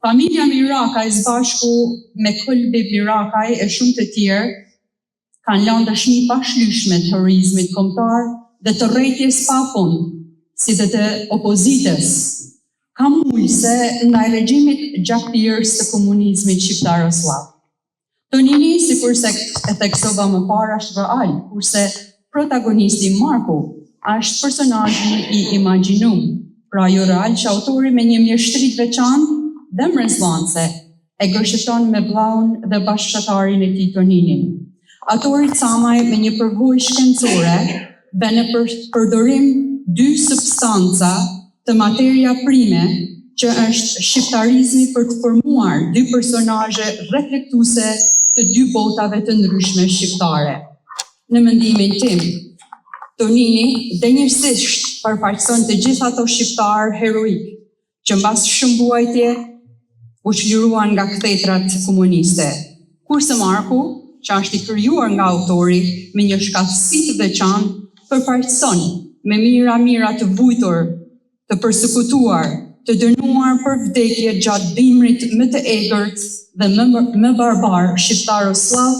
Familja Mirakaj bashku me Kolbi Mirakaj e shumë të tjerë kanë lënë dëshmi pashlyeshme të terrorizmit kombëtar dhe të rrejtjes pafund, si dhe të opozitës, kamulse ndaj regjimit gjakpirës të komunizmit shqiptar-jugoslav. Tonini, sikurse e theksova më parë, është real, kurse protagonisti Marku është personazhi i imagjinum, pra jo real që autori me një mjeshtri të veçantë dhe mrezullantse e gërshëton me vllaun dhe bashkëshortarin e tij Toninin. Autori Camaj me një përvojë shkencore dhe në përdorim dy substanca të materia prime që është shqiptarizmi për të formuar dy personazhe reflektuese të dy botave të ndryshme shqiptare. Në mendimin tim, Tonini denjërsisht përfaqëson të gjithë ato shqiptar heroik që mbas shëmbuajtje u çliruan nga kthetrat komuniste, kurse Marku, që është i krijuar nga autori me një shkatësi të veçantë, përfaqëson me mira të vujtur, të përsekutuar, të dënuar për vdekje gjatë dimrit më të egërt dhe më barbar shqiptar-jugoslav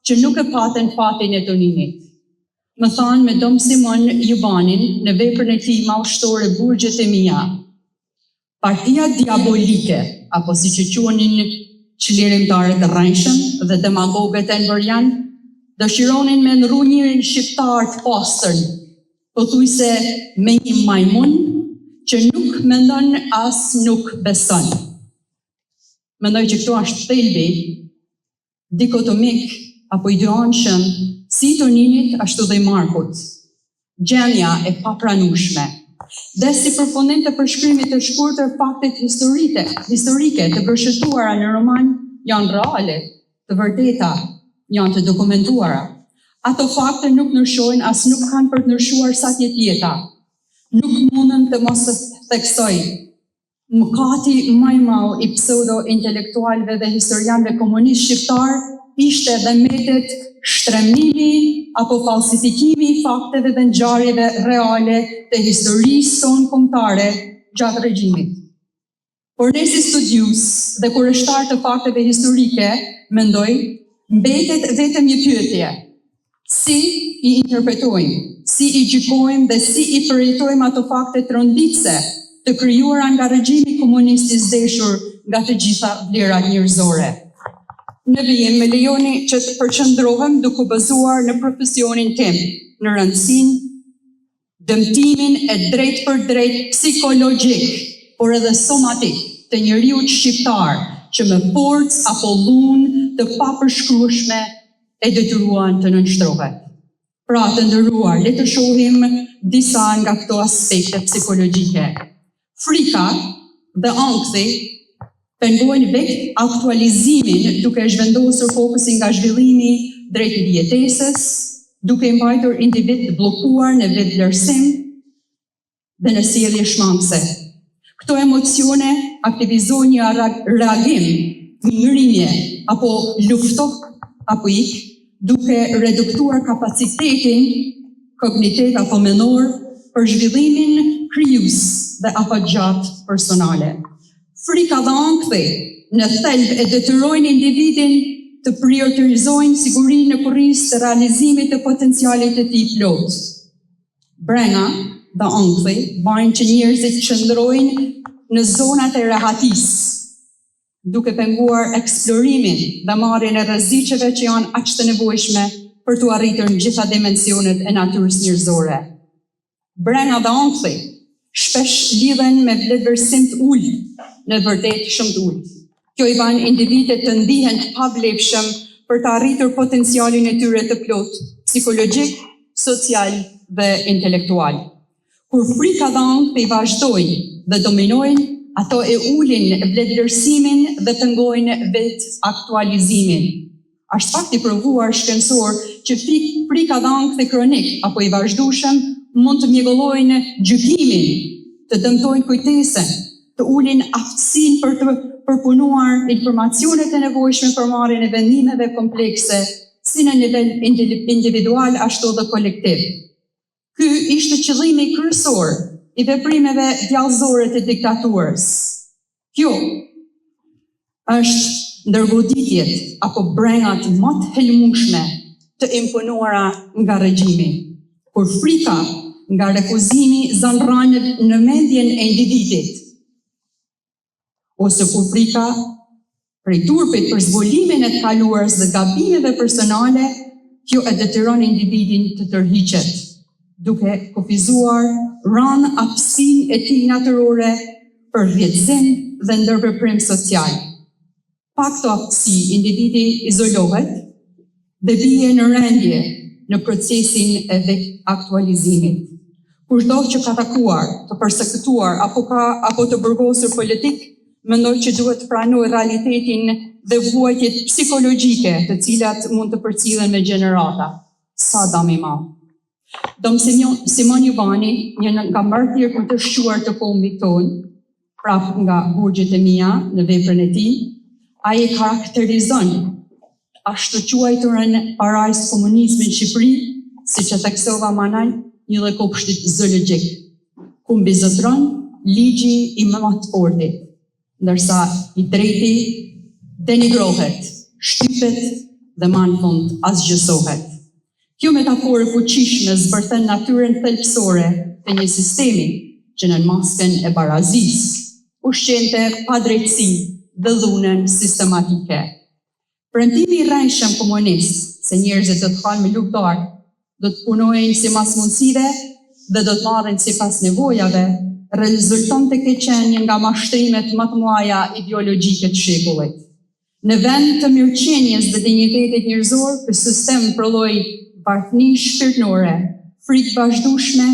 që nuk e patën fatin e Toninit. Më thanë me Dom Simon Jubanin në veprën e tij madhështore Burgjet e mia, partia diabolike, apo si që quhenin çlirimtarët e rrënjshëm dhe demagogët e Enverian, dëshironin me ndrru njërin shqiptar të pastër, pothuajse me një majmun që nuk mendon as nuk beson. Mendoj që këtu është thelbi dikotomik apo i dyanshëm si Toninit ashtu dhe i Markut. Gjendja e papranueshme. Dhe si përfundim të përshkrimit të shkurtër, faktet historike të përshëtuara në roman janë reale, të vërteta, janë të dokumentuara. Ato fakte nuk ndryshojnë as nuk kanë për të ndryshuar sa të jetë jeta. Nuk mundem të mos të theksoj mëkati më i madh i pseudo-intelektualëve dhe historianëve komunistë shqiptar ishte dhe mbetet shtrembimi apo falsifikimi i fakteve dhe ngjarjeve reale të historisë tonë kombëtare gjatë regjimit. Por ne si studius dhe kurështar të fakteve historike, mendoj, mbetet vetëm një pyetje: si i interpretojmë, si i gjykojmë dhe si i përjetojmë ato fakte tronditëse të krijuara nga regjimi komunist i zdeshur nga të gjitha vlerat njerëzore. Në vijim me lejoni që të përqendrohem duke bazuar në profesionin tim, në rëndësinë, dëmtimin e drejt për drejt psikologjik, por edhe somatik të njeriut shqiptar që me forcë apo dhunë të papërshkrueshme e detyruan të nënshtrohet. Pra të nderuar, le të shohim disa nga këto aspekte psikologjike. Frika dhe ankthi pengojnë vetë aktualizimin duke zhvendosur fokusin nga zhvillimi drejt jetesës, duke mbajtur individ të bllokuar në vetvlerësim dhe në sjellje shmangëse. Këto emocione aktivizojnë një reagim, ngrirje apo lufto apo ik, duke reduktuar kapacitetin kognitiv apo mendor për zhvillimin krijues dhe afatgjat personale. Frika dhe ankthi në thelb e detyrojnë individin të prioritizojnë sigurinë në kurrizë të realizimit të potencialit të tij plot. Brenga dhe ankthi bajnë që njerëzit qëndrojnë në zonat e rehatisë, duke penguar eksplorimin dhe marrjen e rreziqeve që janë aq të nevojshme për të arritur në gjitha dimensionet e natyrës njerëzore. Brenga dhe ankthi shpesh lidhen me vlerësim të ulët, në vërtet shumë të ulët. Kjo i bën individet të ndihen të pavlefshëm për të arritur potencialin e tyre të plot, psikologjik, social dhe intelektual. Kur frika dhe ankthi vazhdojnë dhe dominojnë, ato e ulin vlerësimin dhe pengojnë vetë aktualizimin. Është fakt i provuar shkencor që frika dhe ankthi kronik apo i vazhdueshëm mund të mjegullojnë gjykimin, të dëmtojnë kujtesën, të ulin aftësinë për të përpunuar informacionet e nevojshme për marrjen e vendimeve komplekse, si në nivel individual ashtu dhe kolektiv. Ky ishte qëllimi kryesor i veprimeve djallëzore të diktaturës. Kjo është ndërgoditjet apo brengat më të helmueshme të imponuara nga regjimi, kur frika nga refuzimi zën rënë në mendjen e individit, ose kur frika prej turpit për zbulimin e të kaluarës dhe gabimeve personale, kjo e detyron individin të tërhiqet, duke kufizuar rënë aftësinë e tij natyrore për rrjedhim dhe ndërveprim social. Pa këto aftësi, individi izolohet dhe bie në rendje në procesin e aktualizimit. Kushdo që ka takuar, të përsekutuar apo të burgosur politik, mendoj që duhet të pranoj realitetin dhe vuajtjet psikologjike të cilat mund të përcillen me gjenerata. Sa dam i madh. Dom Simon Jubani, një nga martirët më të shquar të kombit tonë, prap nga burgjet e mia në veprën e tij, ai e karakterizon ashtu quajturën parajsë komunizmi në Shqipëri, siç e theksova më lart, një lloj kopshtit zoologjik, ku mbizotron ligji i më të fortit, ndërsa i treti denigrohet, shtypet dhe më në fund asgjësohet. Kjo metaforë e fuqishme zbërthen natyrën thelbësore të një sistemi që në maskën e barazisë ushqente padrejtësi dhe dhunën sistematike. Premtimi i rrejshëm komunist se njerëzit do të kalë lugtar, do të punojnë si mas mundësive dhe do të marrin sipas nevojave, rezulton të keqenje nga mashtrimet më të mëdha ideologjike të shekullit. Në vend të mirëqenies dhe dinjitetit njerëzor, ky sistem prodhoi bartni shpirtërore, frikë vazhdueshme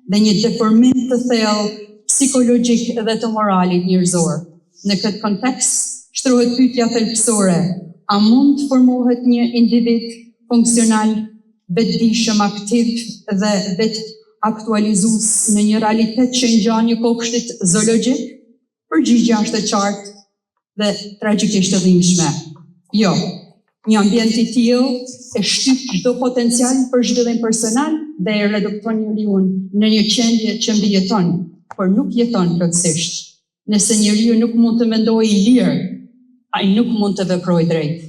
dhe një deformim të thellë psikologjik dhe të moralit njerëzor. Në këtë kontekst, shtrohet pyetja thelbësore: a mund të formohet një individ funksional, vetëdijshëm, aktiv dhe vetë aktualizues në një realitet që ngjan një kopshtit zoologjik? Përgjigjja është e qartë dhe tragjikisht e dhimbshme. Jo, një ambient i tillë e shtyp çdo potencial për zhvillim personal dhe e redukton njeriu në një qendje që mbijeton, por nuk jeton plotësisht. Nëse njeriu nuk mund të mendojë i lirë, ai nuk mund të veprojë drejt.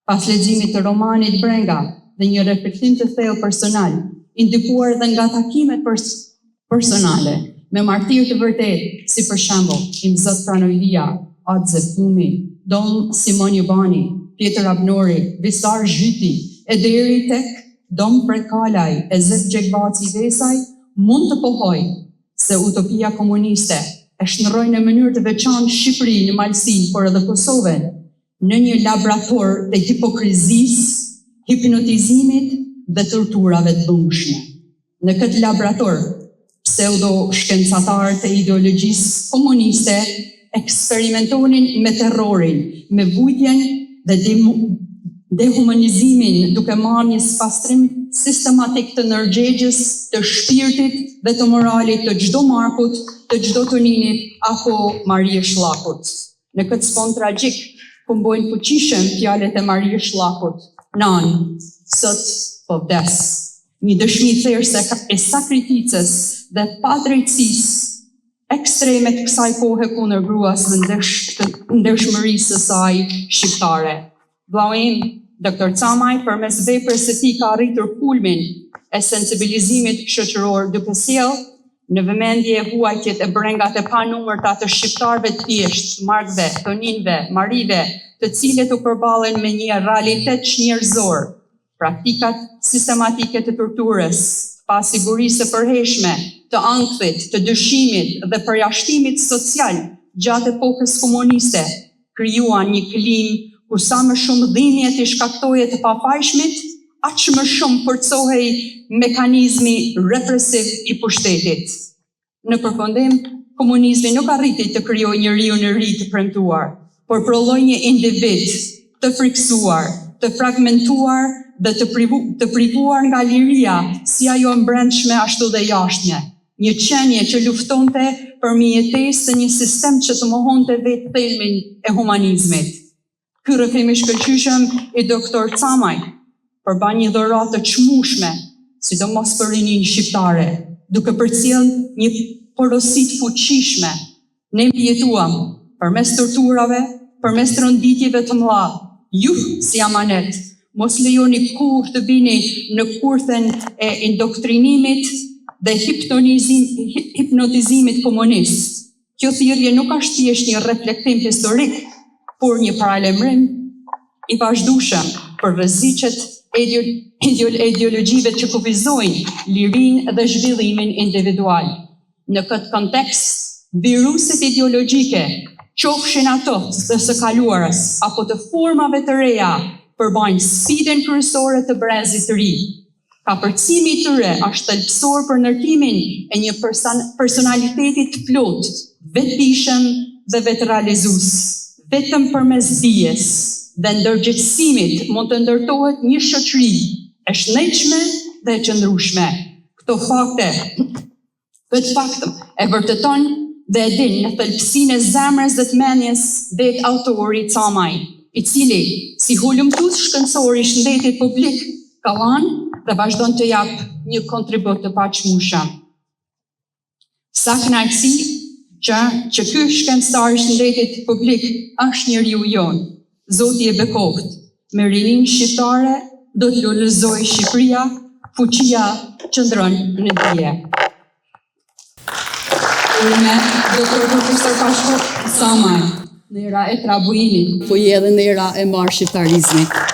Pas leximit të romanit Brenga dhe një reflektim të thellë personal, indikuar dhe nga takimet personale me martirë të vërtetë, si për shembull Imzat Pranojlia, Adze Pumi, Dom Simon Jubani, Pjetër Abnori, Visar Zhyti, e deri tek Dom Prekalaj, Ezet Gjekbaci Vesaj, mund të pohoj se utopia komuniste e shndroi në mënyrë të veçantë Shqipërinë në Malsi, por edhe Kosovën, në një laborator të hipokrizisë, hipnotizimit dhe torturave të dhunshme. Në këtë laborator, pseudo-shkencatarët të ideologjisë komuniste eksperimentonin me terrorin, me vujtjen dhe dehumanizimin, duke marrë një pastrim sistematik të ndërgjegjës, të shpirtit dhe të moralit të çdo Markut, të çdo Toninit apo Marie Shllakut. Në këtë sfond tragjik, ku mbojnë fuqishëm fjalët e Marie Shllakut: "Nan, sot po vdes." Një dëshmi therse e sakrificës dhe padrejtësisë ekstreme të kësaj kohe kundër gruas dhe ndershmërisë së saj shqiptare. Vllau im, Dr. Camaj, përmes veprës së tij ka arritur kulmin e sensibilizimit shoqëror, duke sjellë në vëmendje huajtjet e brengat e panumërta të shqiptarëve të thjeshtë, Markëve, Toninëve, Marive, të cilët u përballen me një realitet njerëzor, praktikat sistematike të torturës, pasigurisë së përhershme, të ankthit, të dyshimit dhe përjashtimit social gjatë epokës komuniste, krijuan një klim ku sa më shumë dhimbjet i shkaktohej të papajshmit, aq më shumë forcohej mekanizmi represiv i pushtetit. Në përfundim, komunizmi nuk arriti të krijojë njeriu në ri të premtuar, por prodhoi një individ të friksuar, të fragmentuar dhe të privuar nga liria, si ajo brendshme ashtu dhe jashtme. Një qenie që luftonte për mbijetesë të një sistem që të mohonte vetë thelbin e humanizmit. Ky rrëfim i shkëlqyshëm i Dr. Camaj përban një dhuratë të çmueshme, sidomos për rinin shqiptare, duke përcjellë një porosi të fuqishme. Ne mbijetuam përmes torturave, përmes rënditjeve të mëdha. Ju si amanet, mos lejoni kur të vini në kurthen e indoktrinimit dhe hipnotizimit komunist. Kjo thirrje nuk është thjesht një reflektim historik, por një paralajmërim i vazhdueshëm për rreziqet e ideologjive që kufizojnë lirinë dhe zhvillimin individual. Në këtë kontekst, viruset ideologjike, qofshin ato të së kaluarës apo të formave të reja, përbajnë sfidën kryesore të brezit të ri. Kapërcimi i tyre është thelbësor për ndërtimin e një personaliteti të plotë, vetëdijshëm dhe vetërealizues. Vetëm përmes dijes dhe ndërgjegjësimit mund të ndërtohet një shoqëri e shëndetshme dhe e qëndrueshme. Këtë fakt e vërteton dhe e din në thelbësinë e zemrës dhe të mendjes vet autori Camaj, i cili si hulumtues shkencor i shëndetit publik ka dhënë dhe vazhdon të jap një kontribut të paqëmueshëm. Sa kënaqësi që ky shkencëtar i shëndetit publik është njeriu jon. Zoti e bekoft, me rinin shqiptare do të lullëzoj Shqipëria, fuqia qëndron në dije. Urime, doktor profesor Pashko Camaj, në era e trabuinit, po edhe në era e marë shqiptarizmit.